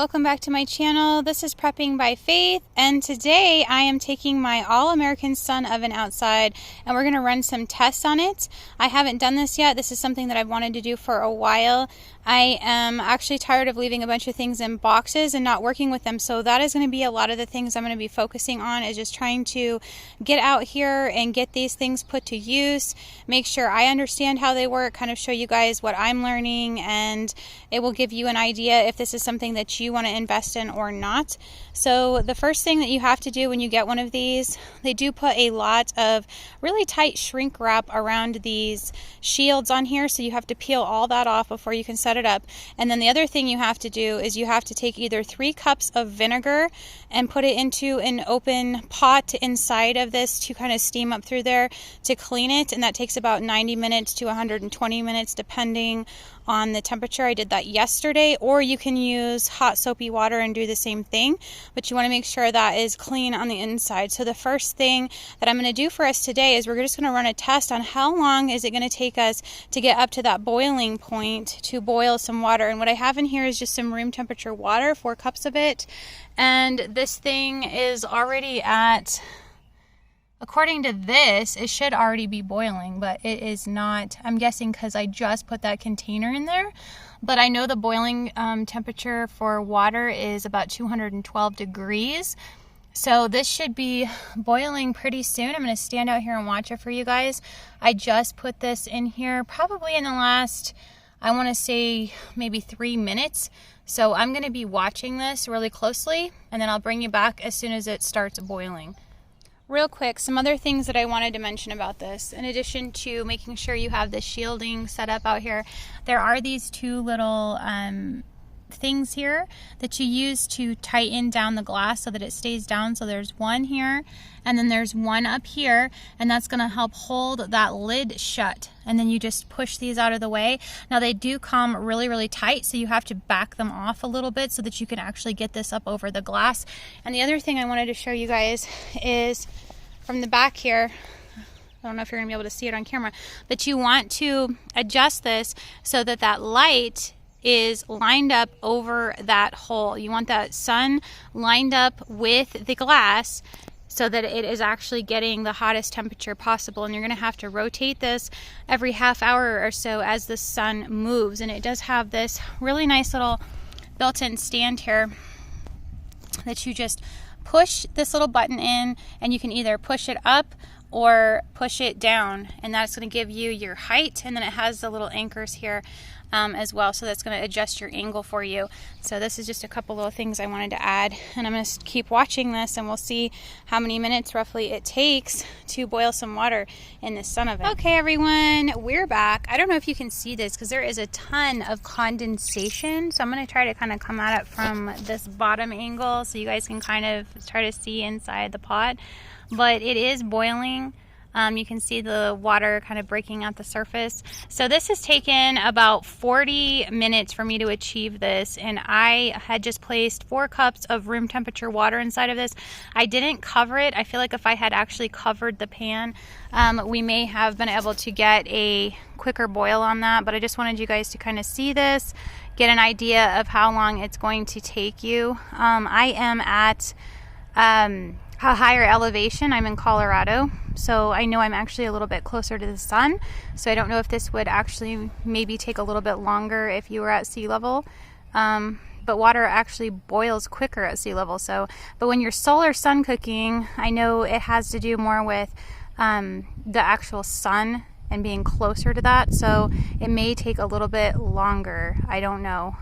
welcome back to my channel. This is Prepping by Faith, and today I am taking my All-American Sun oven outside and we're going to run some tests on it. I haven't done this yet. This is something that I've wanted to do for a while. I am actually tired of leaving a bunch of things in boxes and not working with them, so that is going to be a lot of the things I'm going to be focusing on, is just trying to get out here and get these things put to use, make sure I understand how they work, kind of show you guys what I'm learning, and it will give you an idea if this is something that you want to invest in or not. So the first thing that you have to do when you get one of these, they do put a lot of really tight shrink wrap around these shields on here, so you have to peel all that off before you can set it up. And then the other thing you have to do is you have to take either 3 cups of vinegar and put it into an open pot inside of this to kind of steam up through there to clean it, and that takes about 90 minutes to 120 minutes depending on the temperature. I did that yesterday, or you can use hot soapy water and do the same thing, but you want to make sure that is clean on the inside. So the first thing that I'm going to do for us today is we're just going to run a test on how long is it going to take us to get up to that boiling point to boil some water. And what I have in here is just some room temperature water, 4 cups of it, and this thing is already at, according to this, it should already be boiling, but it is not. I'm guessing because I just put that container in there. But I know the boiling temperature for water is about 212 degrees. So this should be boiling pretty soon. I'm going to stand out here and watch it for you guys. I just put this in here probably in the last, I want to say maybe 3 minutes. So I'm going to be watching this really closely, and then I'll bring you back as soon as it starts boiling. Real quick, some other things that I wanted to mention about this, in addition to making sure you have the shielding set up out here, there are these 2 little things here that you use to tighten down the glass so that it stays down. So there's one here, and then there's one up here, and that's going to help hold that lid shut. And then you just push these out of the way. Now they do come really, really tight, so you have to back them off a little bit so that you can actually get this up over the glass. And the other thing I wanted to show you guys is from the back here, I don't know if you're gonna be able to see it on camera, but you want to adjust this so that that light is lined up over that hole. You want that sun lined up with the glass so that it is actually getting the hottest temperature possible. And you're gonna have to rotate this every half hour or so as the sun moves. And it does have this really nice little built-in stand here that you just push this little button in, and you can either push it up or push it down, and that's going to give you your height. And then it has the little anchors here as well, so that's going to adjust your angle for you. So this is just a couple little things I wanted to add, and I'm going to keep watching this and we'll see how many minutes roughly it takes to boil some water in this sun oven. Okay everyone, we're back. I don't know if you can see this because there is a ton of condensation, so I'm going to try to kind of come at it from this bottom angle so you guys can kind of try to see inside the pot. But it is boiling. You can see the water kind of breaking at the surface. So this has taken about 40 minutes for me to achieve this, and I had just placed 4 cups of room temperature water inside of this. I didn't cover it. I feel like if I had actually covered the pan, we may have been able to get a quicker boil on that, but I just wanted you guys to kind of see this, get an idea of how long it's going to take you. I am at a higher elevation. I'm in Colorado, so I know I'm actually a little bit closer to the sun, so I don't know if this would actually maybe take a little bit longer if you were at sea level, but water actually boils quicker at sea level. So, but when you're solar sun cooking, I know it has to do more with the actual sun and being closer to that, so it may take a little bit longer. I don't know.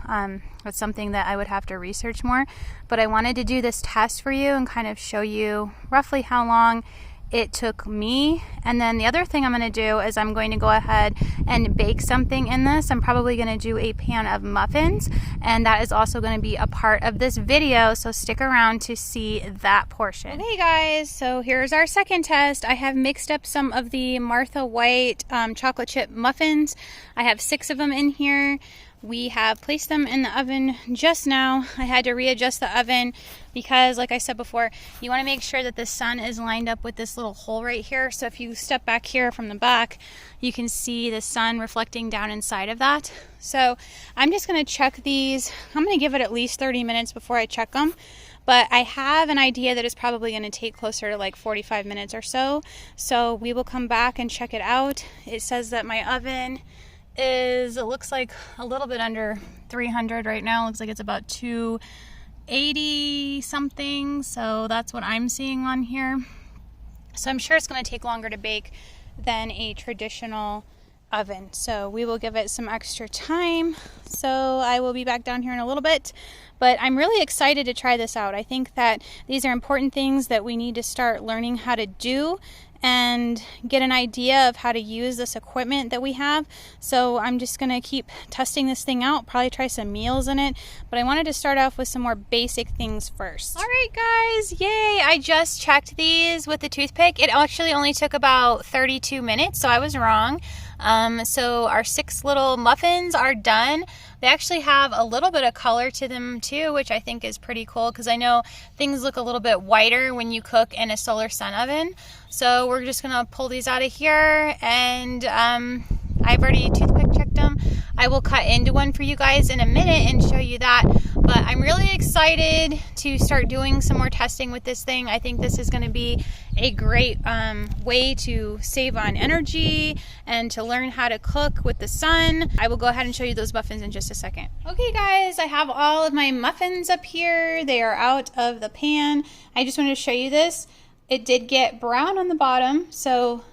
It's something that I would have to research more, but I wanted to do this test for you and kind of show you roughly how long it took me. And then the other thing I'm going to do is I'm going to go ahead and bake something in this. I'm probably going to do a pan of muffins, and that is also going to be a part of this video, so stick around to see that portion. Okay guys, so here's our second test. I have mixed up some of the Martha White chocolate chip muffins. I have 6 of them in here. We have placed them in the oven just now. I had to readjust the oven because, like I said before, you want to make sure that the sun is lined up with this little hole right here. So if you step back here from the back, you can see the sun reflecting down inside of that. So I'm just going to check these. I'm going to give it at least 30 minutes before I check them. But I have an idea that it's probably going to take closer to like 45 minutes or so. So we will come back and check it out. It says that my oven is, it looks like a little bit under 300 right now. It looks like it's about 280 something. So that's what I'm seeing on here. So I'm sure it's going to take longer to bake than a traditional oven. So we will give it some extra time. So I will be back down here in a little bit. But I'm really excited to try this out. I think that these are important things that we need to start learning how to do and get an idea of how to use this equipment that we have. So I'm just going to keep testing this thing out, probably try some meals in it. But I wanted to start off with some more basic things first. All right, guys, yay! I just checked these with the toothpick. It actually only took about 32 minutes, so I was wrong. So our 6 little muffins are done. They actually have a little bit of color to them too, which I think is pretty cool because I know things look a little bit whiter when you cook in a solar sun oven. So we're just gonna pull these out of here, and I've already toothpick checked them. I will cut into one for you guys in a minute and show you that. But I'm really excited to start doing some more testing with this thing. I think this is going to be a great way to save on energy and to learn how to cook with the sun. I will go ahead and show you those muffins in just a second. Okay, guys, I have all of my muffins up here. They are out of the pan. I just wanted to show you this. It did get brown on the bottom, so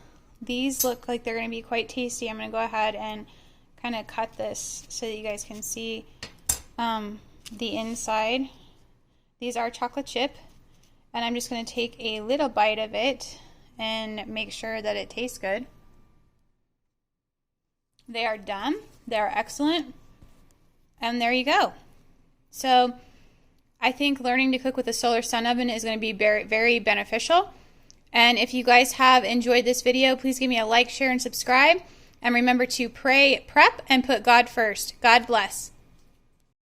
these look like they're going to be quite tasty. I'm going to go ahead and kind of cut this so that you guys can see the inside. These are chocolate chip, and I'm just going to take a little bite of it and make sure that it tastes good. They are done. They are excellent. And there you go. So I think learning to cook with a solar sun oven is going to be very, very beneficial. And if you guys have enjoyed this video, please give me a like, share, and subscribe. And remember to pray, prep, and put God first. God bless.